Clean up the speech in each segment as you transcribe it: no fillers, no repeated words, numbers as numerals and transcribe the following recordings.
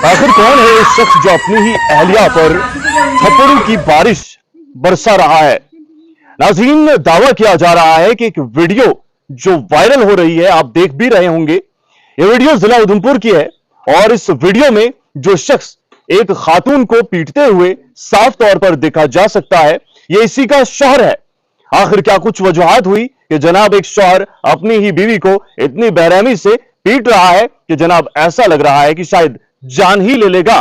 आखिर कौन है इस शख्स जो अपनी ही अहलिया पर थप्पड़ों की बारिश बरसा रहा है। नाज़रीन, दावा किया जा रहा है कि एक वीडियो जो वायरल हो रही है, आप देख भी रहे होंगे, ये वीडियो जिला उधमपुर की है और इस वीडियो में जो शख्स एक खातून को पीटते हुए साफ तौर पर देखा जा सकता है, ये इसी का शौहर है। आखिर क्या कुछ वजूहात हुई कि जनाब एक शौहर अपनी ही बीवी को इतनी बेरहमी से पीट रहा है कि जनाब ऐसा लग रहा है कि शायद जान ही ले लेगा।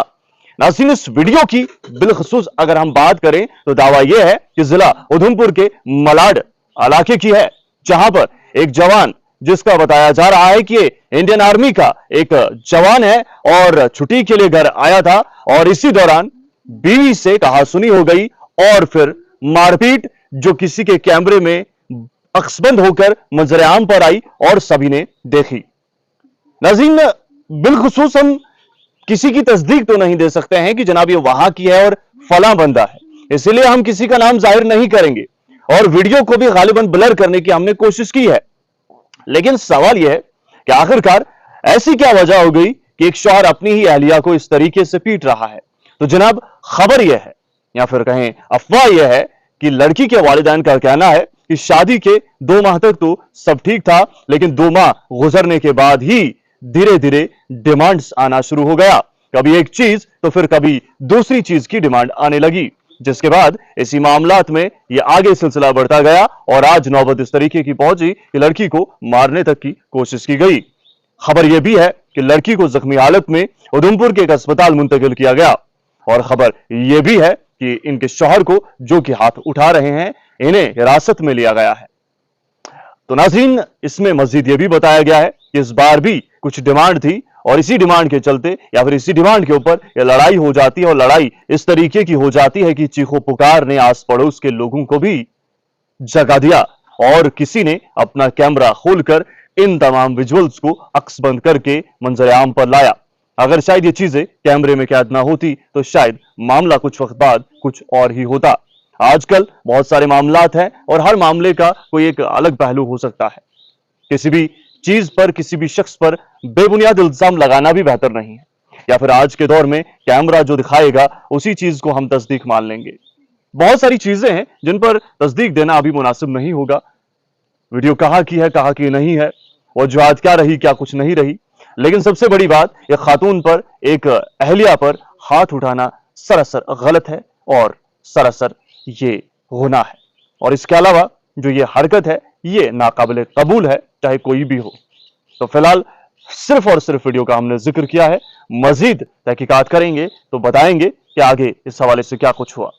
नाज़रीन, इस वीडियो की बिलखसूस अगर हम बात करें तो दावा यह है कि जिला उधमपुर के मलाड इलाके की है, जहां पर एक जवान, जिसका बताया जा रहा है कि ये इंडियन आर्मी का एक जवान है और छुट्टी के लिए घर आया था और इसी दौरान बीवी से कहासुनी हो गई और फिर मारपीट जो किसी के कैमरे में अक्सबंद होकर मंजर आम पर आई और सभी ने देखी। नाज़रीन, बिलखसूस हम किसी की तस्दीक तो नहीं दे सकते हैं कि जनाब ये वहां की है और फला बंदा है, इसलिए हम किसी का नाम जाहिर नहीं करेंगे और वीडियो को भी गालिबन ब्लर करने की हमने कोशिश की है। लेकिन सवाल यह है कि आखिरकार ऐसी क्या वजह हो गई कि एक शौहर अपनी ही अहलिया को इस तरीके से पीट रहा है। तो जनाब खबर यह है या फिर कहें अफवाह यह है कि लड़की के वालिदैन का कहना है कि शादी के 2 माह तक तो सब ठीक था, लेकिन 2 माह गुजरने के बाद ही धीरे धीरे डिमांड्स आना शुरू हो गया। कभी एक चीज तो फिर कभी दूसरी चीज की डिमांड आने लगी, जिसके बाद इसी मामलात में यह आगे सिलसिला बढ़ता गया और आज नौबत इस तरीके की पहुंची कि लड़की को मारने तक की कोशिश की गई। खबर यह भी है कि लड़की को जख्मी हालत में उधमपुर के एक अस्पताल मुंतकिल किया गया और खबर यह भी है कि इनके शौहर को, जो कि हाथ उठा रहे हैं, इन्हें हिरासत में लिया गया है। तो नाज़रीन, इसमें मजीद यह भी बताया गया है कि इस बार भी कुछ डिमांड थी और इसी डिमांड के चलते या फिर इसी डिमांड के ऊपर यह लड़ाई हो जाती है और लड़ाई इस तरीके की हो जाती है कि चीखों पुकार ने आस पड़ोस के लोगों को भी जगा दिया और किसी ने अपना कैमरा खोलकर इन तमाम विजुअल्स को अक्सबंद करके मंजर आम पर लाया। अगर शायद ये चीजें कैमरे में कैद ना होती तो शायद मामला कुछ वक्त बाद कुछ और ही होता। आजकल बहुत सारे मामलात हैं और हर मामले का कोई एक अलग पहलू हो सकता है। किसी भी चीज पर, किसी भी शख्स पर बेबुनियाद इल्जाम लगाना भी बेहतर नहीं है, या फिर आज के दौर में कैमरा जो दिखाएगा उसी चीज को हम तस्दीक मान लेंगे। बहुत सारी चीजें हैं जिन पर तस्दीक देना अभी मुनासिब नहीं होगा। वीडियो कहाँ की है, कहाँ की नहीं है, वजूहात क्या रही, क्या कुछ नहीं रही, लेकिन सबसे बड़ी बात, एक खातून पर, एक अहलिया पर हाथ उठाना सरासर गलत है और सरासर ये गुनाह है और इसके अलावा जो ये हरकत है ये नाकाबिले कबूल है, चाहे कोई भी हो। तो फिलहाल सिर्फ और सिर्फ वीडियो का हमने जिक्र किया है, मजीद तहकीकात करेंगे तो बताएंगे कि आगे इस हवाले से क्या कुछ हुआ।